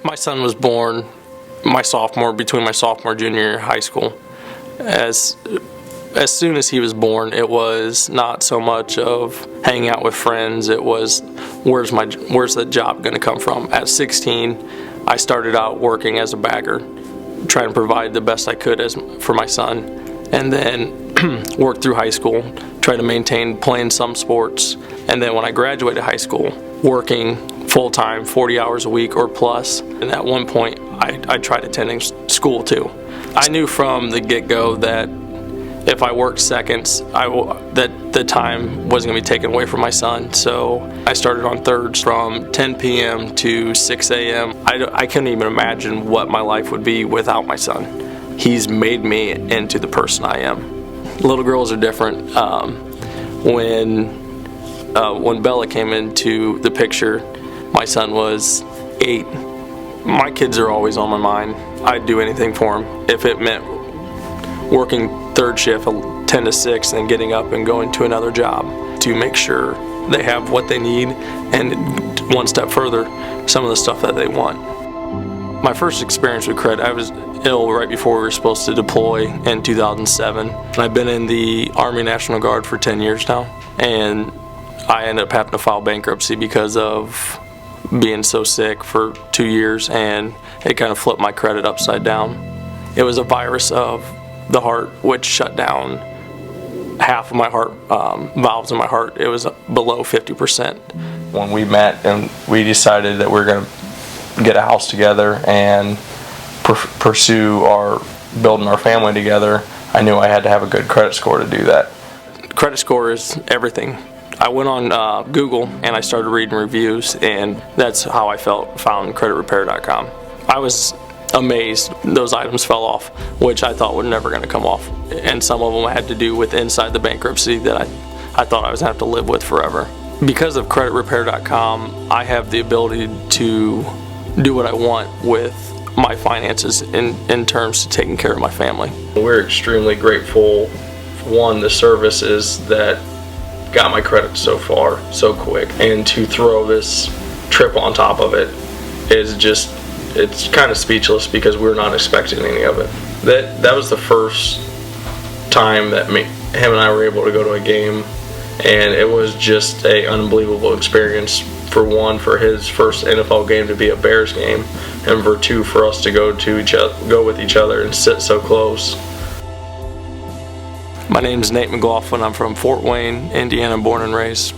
My son was born between my sophomore and junior year of high school. As soon as he was born, it was not so much of hanging out with friends, it was where's the job going to come from. At 16, I started out working as a bagger, trying to provide the best I could for my son, and then worked through high school, tried to maintain playing some sports, and then when I graduated high school, working full-time, 40 hours a week or plus, and at one point I tried attending school too. I knew from the get-go that if I worked seconds, that the time wasn't going to be taken away from my son. So I started on thirds from 10 p.m. to 6 a.m. I couldn't even imagine what my life would be without my son. He's made me into the person I am. Little girls are different. When Bella came into the picture, my son was 8. My kids are always on my mind. I'd do anything for them. If it meant working third shift 10 to 6 and getting up and going to another job to make sure they have what they need, and one step further, some of the stuff that they want. My first experience with credit, I was ill right before we were supposed to deploy in 2007. I've been in the Army National Guard for 10 years now, and I ended up having to file bankruptcy because of being so sick for 2 years, and it kind of flipped my credit upside down. It was a virus of the heart, which shut down half of my heart valves in my heart. It was below 50%. When we met and we decided that we were going to get a house together and pursue building our family together, I knew I had to have a good credit score to do that. Credit score is everything. I went on Google and I started reading reviews, and that's how I found creditrepair.com. I was amazed those items fell off, which I thought were never going to come off, and some of them had to do with inside the bankruptcy that I thought I was going to have to live with forever. Because of creditrepair.com, I have the ability to do what I want with my finances in terms of taking care of my family. We're extremely grateful for the services that got my credit so far so quick, and to throw this trip on top of it is just, it's kind of speechless because we're not expecting any of it. That was the first time that him and I were able to go to a game, and it was just an unbelievable experience. For one, for his first NFL game to be a Bears game, and for two, for us to go with each other and sit so close. My name's Nate McLaughlin. I'm from Fort Wayne, Indiana, born and raised.